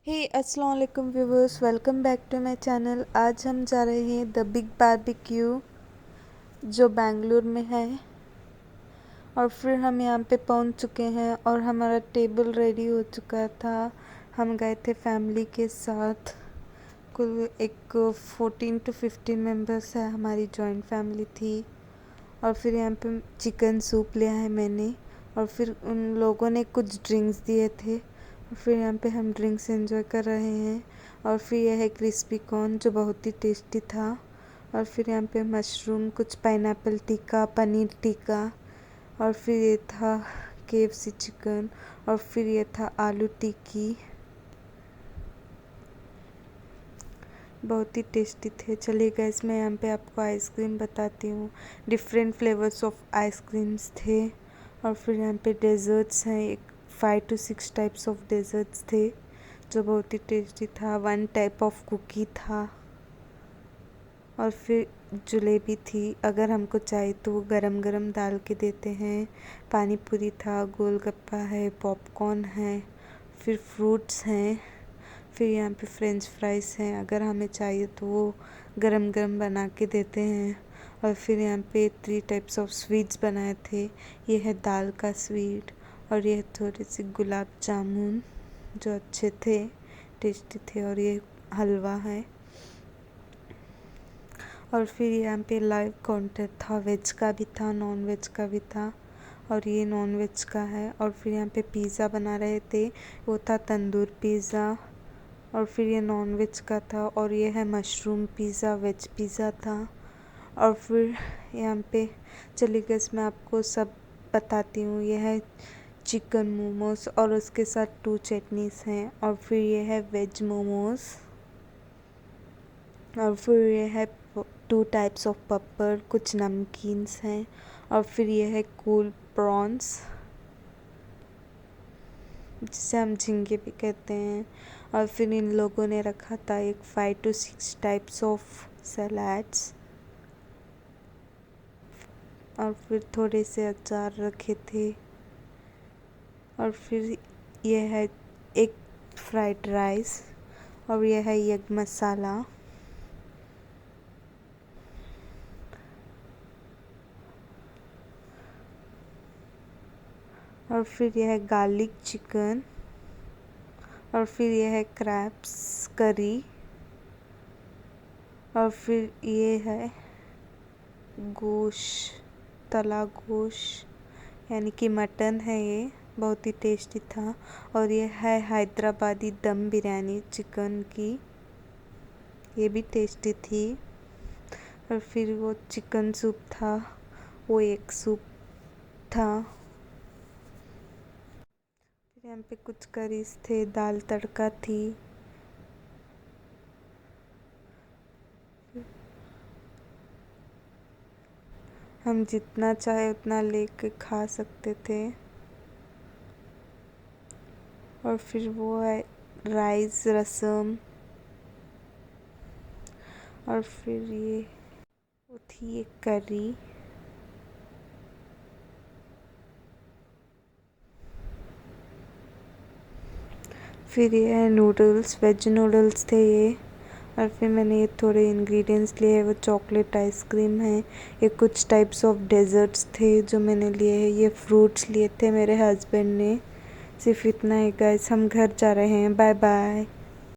हे अस्सलाम वालेकुम viewers, welcome back to my channel. आज हम जा रहे हैं द बिग बारबेक्यू जो बेंगलुरु में है। और फिर हम यहाँ पे पहुँच चुके हैं और हमारा टेबल रेडी हो चुका था। हम गए थे फैमिली के साथ। कुल एक 14 to 15 मेंबर्स है, हमारी जॉइंट फैमिली थी। और फिर यहाँ पे चिकन सूप लिया है मैंने, और फिर उन लोगों ने कुछ ड्रिंक्स दिए थे। और फिर यहाँ पे हम ड्रिंक्स एंजॉय कर रहे हैं। और फिर यह है क्रिस्पी कॉर्न जो बहुत ही टेस्टी था। और फिर यहाँ पे मशरूम, कुछ पाइनएप्पल टिक्का, पनीर टिक्का, और फिर ये था KFC चिकन, और फिर ये था आलू टिक्की। बहुत ही टेस्टी थे। चलिए गाइस, मैं यहाँ पे आपको आइसक्रीम बताती हूँ। डिफरेंट फ्लेवर्स ऑफ आइसक्रीम्स थे। और फिर यहाँ पे डेजर्ट्स हैं, एक 5 to 6 टाइप्स ऑफ डेजर्ट्स थे जो बहुत ही टेस्टी था। 1 टाइप ऑफ कुकी था। और फिर जलेबी थी, अगर हमको चाहिए तो वो गरम गरम डाल के देते हैं। पानी पूरी था, गोलगप्पा है, पॉपकॉर्न है, फिर फ्रूट्स हैं। फिर यहाँ पे फ्रेंच फ्राइज़ हैं, अगर हमें चाहिए तो वो गरम गरम बना के देते हैं। और फिर यहाँ पे 3 टाइप्स ऑफ स्वीट्स बनाए थे। ये है दाल का स्वीट, और ये थोड़े से गुलाब जामुन जो अच्छे थे, टेस्टी थे। और ये हलवा है। और फिर यहाँ पे लाइव काउंटर था, वेज का भी था, नॉन वेज का भी था। और ये नॉन वेज का है। और फिर यहाँ पे पिज़्ज़ा बना रहे थे, वो था तंदूर पिज़्ज़ा। और फिर ये नॉन वेज का था। और ये है मशरूम पिज़्ज़ा, वेज पिज़्ज़ा था। और फिर यहाँ पे चलिए गैस, मैं आपको सब बताती हूँ। ये है चिकन मोमोज, और उसके साथ 2 चटनीस हैं। और फिर ये है वेज मोमोज। और फिर ये है 2 टाइप्स ऑफ पपर, कुछ नमकीन्स हैं। और फिर ये है कूल प्रॉन्स, जिसे हम झींगे भी कहते हैं। और फिर इन लोगों ने रखा था एक 5 to 6 टाइप्स ऑफ सलाड्स। और फिर थोड़े से अचार रखे थे। और फिर ये है एक फ्राइड राइस, और यह है एग मसाला। और फिर यह है गार्लिक चिकन। और फिर यह है क्रैब्स करी। और फिर ये है गोश्त, तला गोश्त यानी कि मटन है, ये बहुत ही टेस्टी था। और ये है हैदराबादी दम बिरयानी चिकन की, ये भी टेस्टी थी। और फिर वो चिकन सूप था, वो एक सूप था। फिर यहाँ पे कुछ करीज थे, दाल तड़का थी। हम जितना चाहे उतना लेके खा सकते थे। और फिर वो है राइस रसम। और फिर ये वो थी एक करी। फिर ये है नूडल्स, वेज नूडल्स थे ये। और फिर मैंने ये थोड़े इंग्रेडिएंट्स लिए हैं, वो चॉकलेट आइसक्रीम है। ये कुछ टाइप्स ऑफ डेजर्ट्स थे जो मैंने लिए हैं। ये फ्रूट्स लिए थे मेरे हस्बैंड ने। सिर्फ इतना ही गाइस, हम घर जा रहे हैं। Bye bye.